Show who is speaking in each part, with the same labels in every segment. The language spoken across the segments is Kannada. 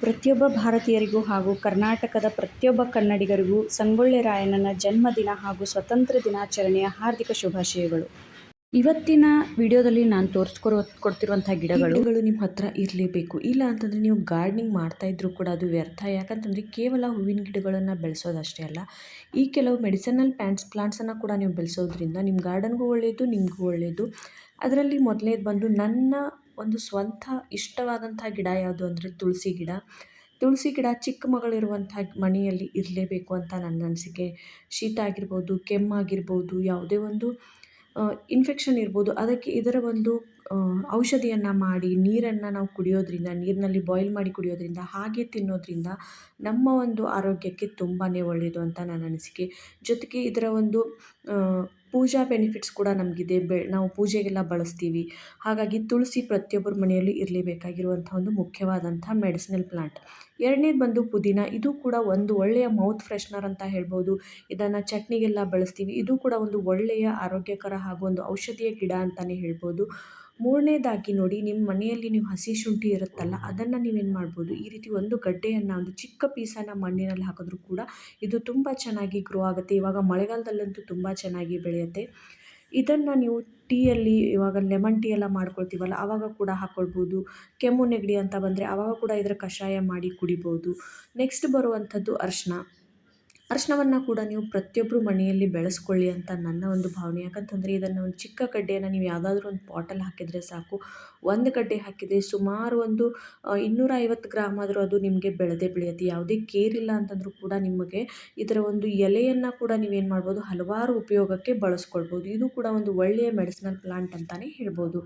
Speaker 1: ಪ್ರತಿಯೊಬ್ಬ ಭಾರತೀಯರಿಗೂ ಹಾಗೂ ಕರ್ನಾಟಕದ ಪ್ರತಿಯೊಬ್ಬ ಕನ್ನಡಿಗರಿಗೂ ಸಂಗೊಳ್ಳಿ ರಾಯಣ್ಣನ ಜನ್ಮದಿನ ಹಾಗೂ ಸ್ವಾತಂತ್ರ್ಯ ದಿನಾಚರಣೆಯ ಹಾರ್ದಿಕ ಶುಭಾಶಯಗಳು. ಇವತ್ತಿನ ವಿಡಿಯೋದಲ್ಲಿ ನಾನು ಕೊಡ್ತಿರುವಂಥ ಗಿಡಗಳು ನಿಮ್ಮ ಹತ್ರ ಇರಲೇಬೇಕು. ಇಲ್ಲ ಅಂತಂದರೆ ನೀವು ಗಾರ್ಡನಿಂಗ್ ಮಾಡ್ತಾ ಇದ್ರೂ ಕೂಡ ಅದು ವ್ಯರ್ಥ. ಯಾಕಂತಂದರೆ ಕೇವಲ ಹೂವಿನ ಗಿಡಗಳನ್ನು ಬೆಳೆಸೋದಷ್ಟೇ ಅಲ್ಲ, ಈ ಕೆಲವು ಮೆಡಿಸಿನಲ್ ಪ್ಲಾಂಟ್ಸನ್ನು ಕೂಡ ನೀವು ಬೆಳೆಸೋದ್ರಿಂದ ನಿಮ್ಮ ಗಾರ್ಡನ್ಗೂ ಒಳ್ಳೆಯದು, ನಿಮಗೂ ಒಳ್ಳೆಯದು. ಅದರಲ್ಲಿ ಮೊದಲನೇದು ಬಂದು ನನ್ನ ಒಂದು ಸ್ವಂತ ಇಷ್ಟವಾದಂಥ ಗಿಡ ಯಾವುದು ಅಂದರೆ ತುಳಸಿ ಗಿಡ. ತುಳಸಿ ಗಿಡ ಚಿಕ್ಕ ಮಗಳಿರುವಂಥ ಮನೆಯಲ್ಲಿ ಇರಲೇಬೇಕು ಅಂತ ನನ್ನ ಅನಿಸಿಕೆ. ಶೀತ ಆಗಿರ್ಬೋದು, ಕೆಮ್ಮಾಗಿರ್ಬೋದು, ಯಾವುದೇ ಒಂದು ಇನ್ಫೆಕ್ಷನ್ ಇರ್ಬೋದು, ಅದಕ್ಕೆ ಇದರ ಒಂದು ಔಷಧಿಯನ್ನು ಮಾಡಿ ನೀರನ್ನು ನಾವು ಕುಡಿಯೋದ್ರಿಂದ, ನೀರಿನಲ್ಲಿ ಬಾಯ್ಲ್ ಮಾಡಿ ಕುಡಿಯೋದ್ರಿಂದ, ಹಾಗೆ ತಿನ್ನೋದ್ರಿಂದ ನಮ್ಮ ಒಂದು ಆರೋಗ್ಯಕ್ಕೆ ತುಂಬಾ ಒಳ್ಳೆಯದು ಅಂತ ನನ್ನ ಅನಿಸಿಕೆ. ಜೊತೆಗೆ ಇದರ ಒಂದು ಪೂಜಾ ಬೆನಿಫಿಟ್ಸ್ ಕೂಡ ನಮಗಿದೆ. ನಾವು ಪೂಜೆಗೆಲ್ಲ ಬಳಸ್ತೀವಿ. ಹಾಗಾಗಿ ತುಳಸಿ ಪ್ರತಿಯೊಬ್ಬರ ಮನೆಯಲ್ಲಿ ಇರಲೇಬೇಕಾಗಿರುವಂಥ ಒಂದು ಮುಖ್ಯವಾದಂಥ ಮೆಡಿಸಿನಲ್ ಪ್ಲಾಂಟ್. ಎರಡನೇದು ಬಂದು ಪುದೀನ. ಇದು ಕೂಡ ಒಂದು ಒಳ್ಳೆಯ ಮೌತ್ ಫ್ರೆಶ್ನರ್ ಅಂತ ಹೇಳ್ಬೋದು. ಇದನ್ನು ಚಟ್ನಿಗೆಲ್ಲ ಬಳಸ್ತೀವಿ. ಇದು ಕೂಡ ಒಂದು ಒಳ್ಳೆಯ ಆರೋಗ್ಯಕರ ಹಾಗೂ ಒಂದು ಔಷಧಿಯ ಗಿಡ ಅಂತಲೇ ಹೇಳ್ಬೋದು. ಮೂರನೇದಾಗಿ ನೋಡಿ, ನಿಮ್ಮ ಮನೆಯಲ್ಲಿ ನೀವು ಹಸಿ ಶುಂಠಿ ಇರುತ್ತಲ್ಲ, ಅದನ್ನು ನೀವೇನು ಮಾಡ್ಬೋದು, ಈ ರೀತಿ ಒಂದು ಗಡ್ಡೆಯನ್ನು, ಒಂದು ಚಿಕ್ಕ ಪೀಸನ್ನು ಮಣ್ಣಿನಲ್ಲಿ ಹಾಕಿದ್ರೂ ಕೂಡ ಇದು ತುಂಬ ಚೆನ್ನಾಗಿ ಗ್ರೋ ಆಗುತ್ತೆ. ಇವಾಗ ಮಳೆಗಾಲದಲ್ಲಂತೂ ತುಂಬ ಚೆನ್ನಾಗಿ ಬೆಳೆಯುತ್ತೆ. ಇದನ್ನು ನೀವು ಟೀಯಲ್ಲಿ, ಇವಾಗ ಲೆಮನ್ ಟೀ ಎಲ್ಲ ಮಾಡ್ಕೊಳ್ತೀವಲ್ಲ, ಆವಾಗ ಕೂಡ ಹಾಕ್ಕೊಳ್ಬೋದು. ಕೆಮ್ಮು ನೆಗಡಿ ಅಂತ ಬಂದರೆ ಆವಾಗ ಕೂಡ ಇದರ ಕಷಾಯ ಮಾಡಿ ಕುಡಿಬೋದು. ನೆಕ್ಸ್ಟ್ ಬರುವಂಥದ್ದು ಅರಿಶಿನ. ಅರಿಶಿನವನ್ನು ಕೂಡ ನೀವು ಪ್ರತಿಯೊಬ್ಬರು ಮನೆಯಲ್ಲಿ ಬೆಳೆಸ್ಕೊಳ್ಳಿ ಅಂತ ನನ್ನ ಒಂದು ಭಾವನೆ. ಯಾಕಂತಂದರೆ ಇದನ್ನು ಒಂದು ಚಿಕ್ಕ ಗಡ್ಡೆಯನ್ನು ನೀವು ಯಾವುದಾದ್ರೂ ಒಂದು ಪಾಟಲ್ಲಿ ಹಾಕಿದರೆ ಸಾಕು. ಒಂದು ಗಡ್ಡೆ ಹಾಕಿದರೆ ಸುಮಾರು ಒಂದು 250 ಗ್ರಾಮ್ ಆದರೂ ಅದು ನಿಮಗೆ ಬೆಳೆಯುತ್ತೆ. ಯಾವುದೇ ಕೇರ್ ಇಲ್ಲ ಅಂತಂದರೂ ಕೂಡ ನಿಮಗೆ ಇದರ ಒಂದು ಎಲೆಯನ್ನು ಕೂಡ ನೀವೇನು ಮಾಡ್ಬೋದು, ಹಲವಾರು ಉಪಯೋಗಕ್ಕೆ ಬಳಸ್ಕೊಳ್ಬೋದು. ಇದು ಕೂಡ ಒಂದು ಒಳ್ಳೆಯ ಮೆಡಿಸಿನಲ್ ಪ್ಲಾಂಟ್ ಅಂತಲೇ ಹೇಳ್ಬೋದು.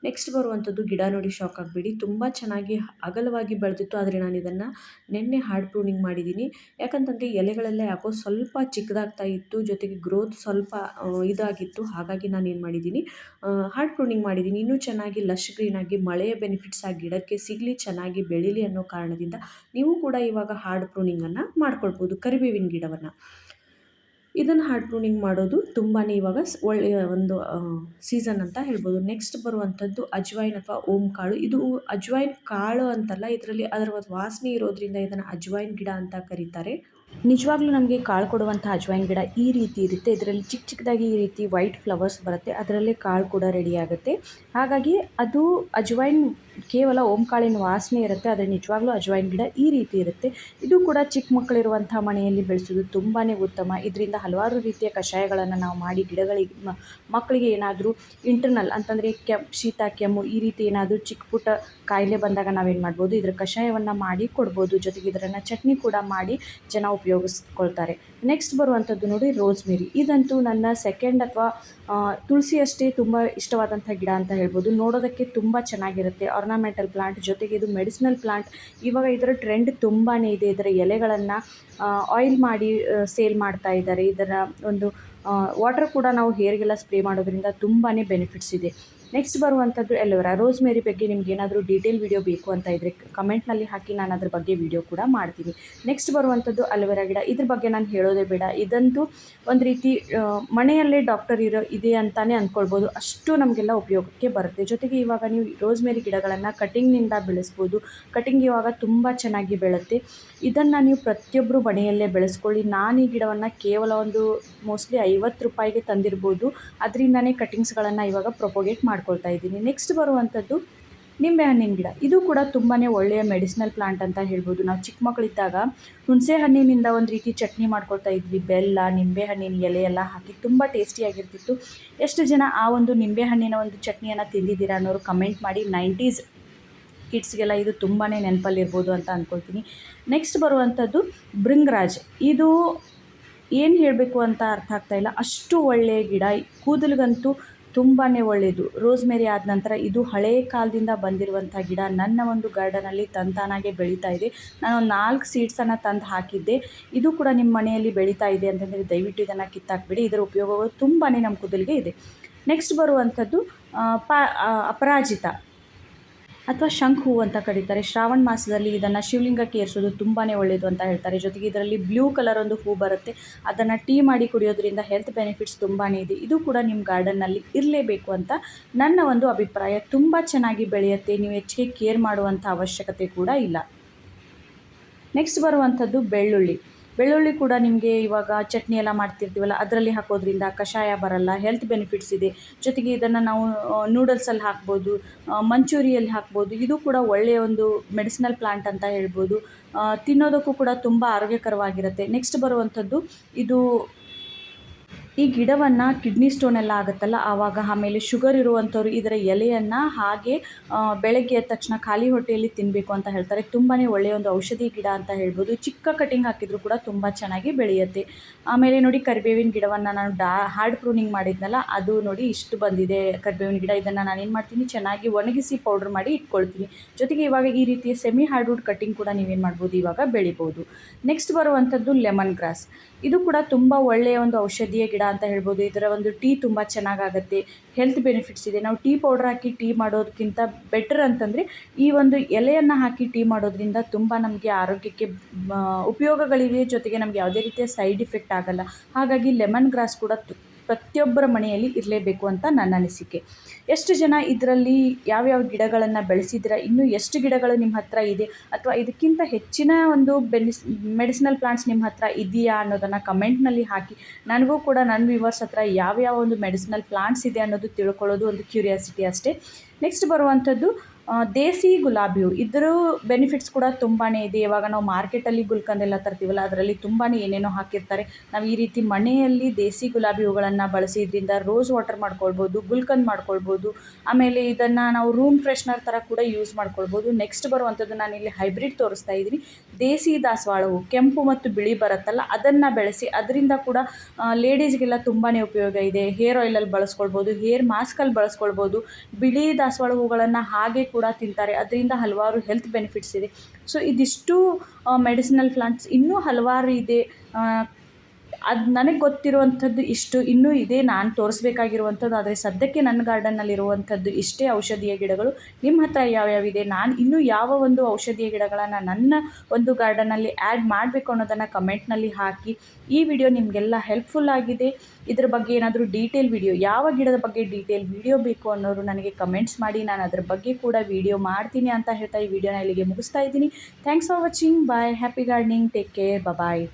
Speaker 1: ನೆಕ್ಸ್ಟ್ ಬರುವಂಥದ್ದು ಗಿಡ ನೋಡಿ ಶಾಕ್ ಆಗಬೇಡಿ, ತುಂಬ ಚೆನ್ನಾಗಿ ಅಗಲವಾಗಿ ಬೆಳೆದಿತ್ತು. ಆದರೆ ನಾನು ಇದನ್ನು ನಿನ್ನೆ ಹಾರ್ಡ್ ಪ್ರೂನಿಂಗ್ ಮಾಡಿದ್ದೀನಿ. ಯಾಕಂತಂದರೆ ಎಲೆಗಳೆಲ್ಲ ಯಾಕೋ ಸ್ವಲ್ಪ ಚಿಕ್ಕದಾಗ್ತಾ ಇತ್ತು, ಜೊತೆಗೆ ಗ್ರೋತ್ ಸ್ವಲ್ಪ ಇದಾಗಿತ್ತು. ಹಾಗಾಗಿ ನಾನು ಏನು ಮಾಡಿದ್ದೀನಿ, ಹಾರ್ಡ್ ಪ್ರೂನಿಂಗ್ ಮಾಡಿದ್ದೀನಿ. ಇನ್ನೂ ಚೆನ್ನಾಗಿ ಲಶ್ ಗ್ರೀನಾಗಿ ಮಳೆಯ ಬೆನಿಫಿಟ್ಸ್ ಆ ಗಿಡಕ್ಕೆ ಸಿಗಲಿ, ಚೆನ್ನಾಗಿ ಬೆಳೀಲಿ ಅನ್ನೋ ಕಾರಣದಿಂದ ನೀವು ಕೂಡ ಇವಾಗ ಹಾರ್ಡ್ ಪ್ರೂನಿಂಗನ್ನು ಮಾಡ್ಕೊಳ್ಬೋದು. ಕರಿಬೇವಿನ ಗಿಡವನ್ನು, ಇದನ್ನು ಹಾರ್ಡ್ ಪ್ರೂನಿಂಗ್ ಮಾಡೋದು ತುಂಬಾ ಇವಾಗ ಒಳ್ಳೆಯ ಒಂದು ಸೀಸನ್ ಅಂತ ಹೇಳ್ಬೋದು. ನೆಕ್ಸ್ಟ್ ಬರುವಂಥದ್ದು ಅಜ್ವೈನ್ ಅಥವಾ ಓಂ ಕಾಳು. ಇದು ಅಜ್ವೈನ್ ಕಾಳು ಅಂತಲ್ಲ, ಇದರಲ್ಲಿ ಅದರ ವಾಸನೆ ಇರೋದ್ರಿಂದ ಇದನ್ನು ಅಜ್ವೈನ್ ಗಿಡ ಅಂತ ಕರೀತಾರೆ. ನಿಜವಾಗ್ಲೂ ನಮಗೆ ಕಾಳು ಕೊಡುವಂಥ ಅಜ್ವೈನ್ ಗಿಡ ಈ ರೀತಿ ಇರುತ್ತೆ. ಇದರಲ್ಲಿ ಚಿಕ್ಕ ಚಿಕ್ಕದಾಗಿ ಈ ರೀತಿ ವೈಟ್ ಫ್ಲವರ್ಸ್ ಬರುತ್ತೆ, ಅದರಲ್ಲೇ ಕಾಳು ಕೂಡ ರೆಡಿ ಆಗುತ್ತೆ. ಹಾಗಾಗಿ ಅದು ಅಜ್ವೈನ್ ಕೇವಲ ಓಂಕಾಳಿನ ವಾಸನೆ ಇರುತ್ತೆ, ಆದರೆ ನಿಜವಾಗ್ಲೂ ಅಜ್ವೈನ್ ಗಿಡ ಈ ರೀತಿ ಇರುತ್ತೆ. ಇದು ಕೂಡ ಚಿಕ್ಕ ಮಕ್ಕಳಿರುವಂಥ ಮನೆಯಲ್ಲಿ ಬೆಳೆಸೋದು ತುಂಬಾ ಉತ್ತಮ. ಇದರಿಂದ ಹಲವಾರು ರೀತಿಯ ಕಷಾಯಗಳನ್ನು ನಾವು ಮಾಡಿ ಗಿಡಗಳಿಗೆ, ಮಕ್ಕಳಿಗೆ ಏನಾದರೂ ಇಂಟರ್ನಲ್ ಅಂತಂದರೆ ಶೀತ ಕೆಮ್ಮು ಈ ರೀತಿ ಏನಾದರೂ ಚಿಕ್ಕ ಪುಟ್ಟ ಕಾಯಿಲೆ ಬಂದಾಗ ನಾವೇನು ಮಾಡ್ಬೋದು, ಇದರ ಕಷಾಯವನ್ನು ಮಾಡಿ ಕೊಡ್ಬೋದು. ಜೊತೆಗೆ ಇದನ್ನು ಚಟ್ನಿ ಕೂಡ ಮಾಡಿ ಜನ ಉಪಯೋಗಿಸ್ಕೊಳ್ತಾರೆ. ನೆಕ್ಸ್ಟ್ ಬರುವಂಥದ್ದು ನೋಡಿ ರೋಸ್ಮೇರಿ. ಇದಂತೂ ನನ್ನ ಸೆಕೆಂಡ್ ಅಥವಾ ತುಳಸಿ ಅಷ್ಟೇ ತುಂಬ ಇಷ್ಟವಾದಂಥ ಗಿಡ ಅಂತ ಹೇಳ್ಬೋದು. ನೋಡೋದಕ್ಕೆ ತುಂಬ ಚೆನ್ನಾಗಿರುತ್ತೆ, ಆರ್ನಮೆಂಟಲ್ ಪ್ಲಾಂಟ್. ಜೊತೆಗೆ ಇದು ಮೆಡಿಸಿನಲ್ ಪ್ಲಾಂಟ್. ಇವಾಗ ಇದರ ಟ್ರೆಂಡ್ ತುಂಬಾ ಇದೆ. ಇದರ ಎಲೆಗಳನ್ನು ಆಯಿಲ್ ಮಾಡಿ ಸೇಲ್ ಮಾಡ್ತಾ ಇದ್ದಾರೆ. ಇದರ ಒಂದು ವಾಟರ್ ಕೂಡ ನಾವು ಹೇರ್ಗೆಲ್ಲ ಸ್ಪ್ರೇ ಮಾಡೋದ್ರಿಂದ ತುಂಬಾ ಬೆನಿಫಿಟ್ಸ್ ಇದೆ. ನೆಕ್ಸ್ಟ್ ಬರುವಂಥದ್ದು ಎಲೋವೆರಾ. ರೋಸ್ಮೇರಿ ಬಗ್ಗೆ ನಿಮ್ಗೆ ಏನಾದರೂ ಡೀಟೇಲ್ ವಿಡಿಯೋ ಬೇಕು ಅಂತ ಇದ್ದರೆ ಕಮೆಂಟ್ನಲ್ಲಿ ಹಾಕಿ, ನಾನು ಅದ್ರ ಬಗ್ಗೆ ವಿಡಿಯೋ ಕೂಡ ಮಾಡ್ತೀನಿ. ನೆಕ್ಸ್ಟ್ ಬರುವಂಥದ್ದು ಅಲೋವೆರಾ ಗಿಡ. ಇದ್ರ ಬಗ್ಗೆ ನಾನು ಹೇಳೋದೇ ಬೇಡ. ಇದಂತೂ ಒಂದು ರೀತಿ ಮನೆಯಲ್ಲೇ ಡಾಕ್ಟರ್ ಇದೆ ಅಂತಲೇ ಅಂದ್ಕೊಳ್ಬೋದು, ಅಷ್ಟು ನಮಗೆಲ್ಲ ಉಪಯೋಗಕ್ಕೆ ಬರುತ್ತೆ. ಜೊತೆಗೆ ಇವಾಗ ನೀವು ರೋಸ್ಮೇರಿ ಗಿಡಗಳನ್ನು ಕಟಿಂಗ್ನಿಂದ ಬೆಳೆಸ್ಬೋದು. ಕಟಿಂಗ್ ಇವಾಗ ತುಂಬ ಚೆನ್ನಾಗಿ ಬೆಳುತ್ತೆ. ಇದನ್ನು ನೀವು ಪ್ರತಿಯೊಬ್ಬರು ಮನೆಯಲ್ಲೇ ಬೆಳೆಸ್ಕೊಳ್ಳಿ. ನಾನು ಈ ಗಿಡವನ್ನು ಕೇವಲ ಒಂದು ಮೋಸ್ಟ್ಲಿ 50 ರೂಪಾಯಿಗೆ ತಂದಿರ್ಬೋದು. ಅದರಿಂದನೇ ಕಟಿಂಗ್ಸ್ಗಳನ್ನು ಇವಾಗ ಪ್ರೊಪೋಗೇಟ್ ಮಾಡ್ಕೊಳ್ತಾ ಇದ್ದೀನಿ. ನೆಕ್ಸ್ಟ್ ಬರುವಂಥದ್ದು ನಿಂಬೆಹಣ್ಣಿನ ಗಿಡ. ಇದು ಕೂಡ ತುಂಬಾ ಒಳ್ಳೆಯ ಮೆಡಿಸಿನಲ್ ಪ್ಲಾಂಟ್ ಅಂತ ಹೇಳ್ಬೋದು. ನಾವು ಚಿಕ್ಕ ಮಕ್ಕಳಿದ್ದಾಗ ಹುಣಸೆ ಹಣ್ಣಿನಿಂದ ಒಂದು ರೀತಿ ಚಟ್ನಿ ಮಾಡ್ಕೊಳ್ತಾ ಇದ್ವಿ. ಬೆಲ್ಲ, ನಿಂಬೆಹಣ್ಣಿನ ಎಲೆ ಎಲ್ಲ ಹಾಕಿ ತುಂಬ ಟೇಸ್ಟಿಯಾಗಿರ್ತಿತ್ತು. ಎಷ್ಟು ಜನ ಆ ಒಂದು ನಿಂಬೆಹಣ್ಣಿನ ಒಂದು ಚಟ್ನಿಯನ್ನು ತಿಂದಿದ್ದೀರಾ ಅನ್ನೋರು ಕಮೆಂಟ್ ಮಾಡಿ. 90s ಕಿಡ್ಸ್ಗೆಲ್ಲ ಇದು ತುಂಬಾ ನೆನಪಲ್ಲಿರ್ಬೋದು ಅಂತ ಅಂದ್ಕೊಳ್ತೀನಿ. ನೆಕ್ಸ್ಟ್ ಬರುವಂಥದ್ದು ಭೃಂಗರಾಜ್. ಇದು ಏನು ಹೇಳಬೇಕು ಅಂತ ಅರ್ಥ ಆಗ್ತಾಯಿಲ್ಲ, ಅಷ್ಟು ಒಳ್ಳೆಯ ಗಿಡ. ಕೂದಲಿಗಂತೂ ತುಂಬಾ ಒಳ್ಳೆಯದು. ರೋಸ್ಮೇರಿ ಆದ ನಂತರ ಇದು ಹಳೆಯ ಕಾಲದಿಂದ ಬಂದಿರುವಂಥ ಗಿಡ. ನನ್ನ ಒಂದು ಗಾರ್ಡನಲ್ಲಿ ತಂತಾನಾಗೆ ಬೆಳೀತಾ ಇದೆ. ನಾನು ಒಂದು 4 ಸೀಡ್ಸನ್ನು ತಂದು ಹಾಕಿದ್ದೆ. ಇದು ಕೂಡ ನಿಮ್ಮ ಮನೆಯಲ್ಲಿ ಬೆಳೀತಾ ಇದೆ ಅಂತಂದರೆ ದಯವಿಟ್ಟು ಇದನ್ನು ಕಿತ್ತಾಕ್ಬಿಡಿ. ಇದರ ಉಪಯೋಗಗಳು ತುಂಬಾ ನಮ್ಮ ಕೂದಲಿಗೆ ಇದೆ. ನೆಕ್ಸ್ಟ್ ಬರುವಂಥದ್ದು ಅಪರಾಜಿತ ಅಥವಾ ಶಂಖ ಹೂವು ಅಂತ ಕರೀತಾರೆ. ಶ್ರಾವಣ ಮಾಸದಲ್ಲಿ ಇದನ್ನು ಶಿವಲಿಂಗಕ್ಕೆ ಏರಿಸೋದು ತುಂಬಾ ಒಳ್ಳೆಯದು ಅಂತ ಹೇಳ್ತಾರೆ. ಜೊತೆಗೆ ಇದರಲ್ಲಿ ಬ್ಲೂ ಕಲರ್ ಒಂದು ಹೂ ಬರುತ್ತೆ, ಅದನ್ನು ಟೀ ಮಾಡಿ ಕುಡಿಯೋದ್ರಿಂದ ಹೆಲ್ತ್ ಬೆನಿಫಿಟ್ಸ್ ತುಂಬಾ ಇದೆ. ಇದು ಕೂಡ ನಿಮ್ಮ ಗಾರ್ಡನ್ನಲ್ಲಿ ಇರಲೇಬೇಕು ಅಂತ ನನ್ನ ಒಂದು ಅಭಿಪ್ರಾಯ. ತುಂಬ ಚೆನ್ನಾಗಿ ಬೆಳೆಯುತ್ತೆ, ನೀವು ಹೆಚ್ಚಿಗೆ ಕೇರ್ ಮಾಡುವಂಥ ಅವಶ್ಯಕತೆ ಕೂಡ ಇಲ್ಲ. ನೆಕ್ಸ್ಟ್ ಬರುವಂಥದ್ದು ಬೆಳ್ಳುಳ್ಳಿ. ಬೆಳ್ಳುಳ್ಳಿ ಕೂಡ ನಿಮಗೆ ಇವಾಗ ಚಟ್ನಿ ಎಲ್ಲ ಮಾಡ್ತಿರ್ತೀವಲ್ಲ ಅದರಲ್ಲಿ ಹಾಕೋದ್ರಿಂದ ಕಷಾಯ ಬರಲ್ಲ, ಹೆಲ್ತ್ ಬೆನಿಫಿಟ್ಸ್ ಇದೆ. ಜೊತೆಗೆ ಇದನ್ನು ನಾವು ನೂಡಲ್ಸಲ್ಲಿ ಹಾಕ್ಬೋದು, ಮಂಚೂರಿಯಲ್ಲಿ ಹಾಕ್ಬೋದು. ಇದು ಕೂಡ ಒಳ್ಳೆಯ ಒಂದು ಮೆಡಿಸಿನಲ್ ಪ್ಲಾಂಟ್ ಅಂತ ಹೇಳ್ಬೋದು. ತಿನ್ನೋದಕ್ಕೂ ಕೂಡ ತುಂಬ ಆರೋಗ್ಯಕರವಾಗಿರುತ್ತೆ. ನೆಕ್ಸ್ಟ್ ಬರುವಂಥದ್ದು ಇದು ಈ ಗಿಡವನ್ನು ಕಿಡ್ನಿ ಸ್ಟೋನ್ ಎಲ್ಲ ಆಗುತ್ತಲ್ಲ ಆವಾಗ, ಆಮೇಲೆ ಶುಗರ್ ಇರುವಂಥವ್ರು ಇದರ ಎಲೆಯನ್ನು ಹಾಗೆ ಬೆಳಗ್ಗೆ ಎದ್ದ ತಕ್ಷಣ ಖಾಲಿ ಹೊಟ್ಟೆಯಲ್ಲಿ ತಿನ್ನಬೇಕು ಅಂತ ಹೇಳ್ತಾರೆ. ತುಂಬಾ ಒಳ್ಳೆಯ ಒಂದು ಔಷಧಿ ಗಿಡ ಅಂತ ಹೇಳ್ಬೋದು. ಚಿಕ್ಕ ಕಟಿಂಗ್ ಹಾಕಿದರೂ ಕೂಡ ತುಂಬ ಚೆನ್ನಾಗಿ ಬೆಳೆಯುತ್ತೆ. ಆಮೇಲೆ ನೋಡಿ ಕರಿಬೇವಿನ ಗಿಡವನ್ನು ನಾನು ಹಾರ್ಡ್ ಪ್ರೂನಿಂಗ್ ಮಾಡಿದ್ನಲ್ಲ, ಅದು ನೋಡಿ ಇಷ್ಟು ಬಂದಿದೆ ಕರಿಬೇವಿನ ಗಿಡ. ಇದನ್ನು ನಾನೇನು ಮಾಡ್ತೀನಿ, ಚೆನ್ನಾಗಿ ಒಣಗಿಸಿ ಪೌಡ್ರ್ ಮಾಡಿ ಇಟ್ಕೊಳ್ತೀನಿ. ಜೊತೆಗೆ ಇವಾಗ ಈ ರೀತಿಯ ಸೆಮಿ ಹಾರ್ಡ್ವುಡ್ ಕಟಿಂಗ್ ಕೂಡ ನೀವೇನು ಮಾಡ್ಬೋದು, ಇವಾಗ ಬೆಳಿಬೋದು. ನೆಕ್ಸ್ಟ್ ಬರುವಂಥದ್ದು ಲೆಮನ್ ಗ್ರಾಸ್. ಇದು ಕೂಡ ತುಂಬ ಒಳ್ಳೆಯ ಒಂದು ಔಷಧೀಯ ಗಿಡ ಅಂತ ಹೇಳ್ಬೋದು. ಇದರ ಒಂದು ಟೀ ತುಂಬ ಚೆನ್ನಾಗಾಗುತ್ತೆ, ಹೆಲ್ತ್ ಬೆನಿಫಿಟ್ಸ್ ಇದೆ. ನಾವು ಟೀ ಪೌಡ್ರ್ ಹಾಕಿ ಟೀ ಮಾಡೋದಕ್ಕಿಂತ ಬೆಟರ್ ಅಂತಂದರೆ ಈ ಒಂದು ಎಲೆಯನ್ನು ಹಾಕಿ ಟೀ ಮಾಡೋದ್ರಿಂದ ತುಂಬ ನಮಗೆ ಆರೋಗ್ಯಕ್ಕೆ ಉಪಯೋಗಗಳಿವೆ. ಜೊತೆಗೆ ನಮಗೆ ಯಾವುದೇ ರೀತಿಯ ಸೈಡ್ ಇಫೆಕ್ಟ್ ಆಗಲ್ಲ. ಹಾಗಾಗಿ ಲೆಮನ್ ಗ್ರಾಸ್ ಕೂಡ ಪ್ರತಿಯೊಬ್ಬರ ಮನೆಯಲ್ಲಿ ಇರಲೇಬೇಕು ಅಂತ ನನ್ನ ಅನಿಸಿಕೆ. ಎಷ್ಟು ಜನ ಇದರಲ್ಲಿ ಯಾವ್ಯಾವ ಗಿಡಗಳನ್ನು ಬೆಳೆಸಿದ್ದೀರಾ, ಇನ್ನೂ ಎಷ್ಟು ಗಿಡಗಳು ನಿಮ್ಮ ಹತ್ರ ಇದೆ, ಅಥವಾ ಇದಕ್ಕಿಂತ ಹೆಚ್ಚಿನ ಒಂದು ಮೆಡಿಸಿನಲ್ ಪ್ಲಾಂಟ್ಸ್ ನಿಮ್ಮ ಹತ್ರ ಇದೆಯಾ ಅನ್ನೋದನ್ನು ಕಮೆಂಟ್ನಲ್ಲಿ ಹಾಕಿ. ನನಗೂ ಕೂಡ ನನ್ನ ವ್ಯೂವರ್ಸ್ ಹತ್ರ ಯಾವ್ಯಾವ ಒಂದು ಮೆಡಿಸಿನಲ್ ಪ್ಲಾಂಟ್ಸ್ ಇದೆ ಅನ್ನೋದು ತಿಳ್ಕೊಳ್ಳೋದು ಒಂದು ಕ್ಯೂರಿಯಾಸಿಟಿ ಅಷ್ಟೇ. ನೆಕ್ಸ್ಟ್ ಬರುವಂಥದ್ದು ದೇಸಿ ಗುಲಾಬಿ ಹೂ. ಇದರ ಬೆನಿಫಿಟ್ಸ್ ಕೂಡ ತುಂಬಾ ಇದೆ. ಇವಾಗ ನಾವು ಮಾರ್ಕೆಟಲ್ಲಿ ಗುಲ್ಕಂದೆಲ್ಲ ತರ್ತೀವಲ್ಲ ಅದರಲ್ಲಿ ತುಂಬಾ ಏನೇನೋ ಹಾಕಿರ್ತಾರೆ. ನಾವು ಈ ರೀತಿ ಮನೆಯಲ್ಲಿ ದೇಸಿ ಗುಲಾಬಿ ಹೂಗಳನ್ನು ಬಳಸಿದ್ರಿಂದ ರೋಸ್ ವಾಟರ್ ಮಾಡ್ಕೊಳ್ಬೋದು, ಗುಲ್ಕಂದ್ ಮಾಡ್ಕೊಳ್ಬೋದು. ಆಮೇಲೆ ಇದನ್ನು ನಾವು ರೂಮ್ ಫ್ರೆಶ್ನರ್ ಥರ ಕೂಡ ಯೂಸ್ ಮಾಡ್ಕೊಳ್ಬೋದು. ನೆಕ್ಸ್ಟ್ ಬರುವಂಥದ್ದು ನಾನಿಲ್ಲಿ ಹೈಬ್ರಿಡ್ ತೋರಿಸ್ತಾ ಇದ್ದೀನಿ. ದೇಸಿ ದಾಸವಾಳ ಹೂ, ಕೆಂಪು ಮತ್ತು ಬಿಳಿ ಬರುತ್ತಲ್ಲ ಅದನ್ನು ಬೆಳೆಸಿ ಅದರಿಂದ ಕೂಡ ಲೇಡೀಸ್ಗೆಲ್ಲ ತುಂಬಾ ಉಪಯೋಗ ಇದೆ. ಹೇರ್ ಆಯಿಲಲ್ಲಿ ಬಳಸ್ಕೊಳ್ಬೋದು, ಹೇರ್ ಮಾಸ್ಕಲ್ಲಿ ಬಳಸ್ಕೊಳ್ಬೋದು. ಬಿಳಿ ದಾಸವಾಳ ಹೂಗಳನ್ನು ಹಾಗೆ ಕೂಡ ತಿಂತಾರೆ, ಅದರಿಂದ ಹಲವಾರು ಹೆಲ್ತ್ ಬೆನಿಫಿಟ್ಸ್ ಇದೆ. ಸೊ ಇದಿಷ್ಟು ಮೆಡಿಸಿನಲ್ ಪ್ಲಾಂಟ್ಸ್, ಇನ್ನೂ ಹಲವಾರು ಇದೆ. ಅದು ನನಗೆ ಗೊತ್ತಿರುವಂಥದ್ದು ಇಷ್ಟು, ಇನ್ನೂ ಇದೆ ನಾನು ತೋರಿಸ್ಬೇಕಾಗಿರುವಂಥದ್ದು. ಆದರೆ ಸದ್ಯಕ್ಕೆ ನನ್ನ ಗಾರ್ಡನ್ನಲ್ಲಿರುವಂಥದ್ದು ಇಷ್ಟೇ ಔಷಧೀಯ ಗಿಡಗಳು. ನಿಮ್ಮ ಹತ್ರ ಯಾವ್ಯಾವಿದೆ, ನಾನು ಇನ್ನೂ ಯಾವ ಒಂದು ಔಷಧೀಯ ಗಿಡಗಳನ್ನು ನನ್ನ ಒಂದು ಗಾರ್ಡನ್ನಲ್ಲಿ ಆ್ಯಡ್ ಮಾಡಬೇಕು ಅನ್ನೋದನ್ನು ಕಮೆಂಟ್ನಲ್ಲಿ ಹಾಕಿ. ಈ ವಿಡಿಯೋ ನಿಮಗೆಲ್ಲ ಹೆಲ್ಪ್ಫುಲ್ ಆಗಿದೆ. ಇದ್ರ ಬಗ್ಗೆ ಏನಾದರೂ ಡೀಟೇಲ್ ವಿಡಿಯೋ, ಯಾವ ಗಿಡದ ಬಗ್ಗೆ ಡೀಟೇಲ್ ವಿಡಿಯೋ ಬೇಕು ಅನ್ನೋರು ನನಗೆ ಕಮೆಂಟ್ಸ್ ಮಾಡಿ, ನಾನು ಅದ್ರ ಬಗ್ಗೆ ಕೂಡ ವಿಡಿಯೋ ಮಾಡ್ತೀನಿ ಅಂತ ಹೇಳ್ತಾ ಈ ವಿಡಿಯೋನ ಇಲ್ಲಿಗೆ ಮುಗಿಸ್ತಾ ಇದ್ದೀನಿ. Thanks for watching. Bye. Happy gardening. Take care. Bye.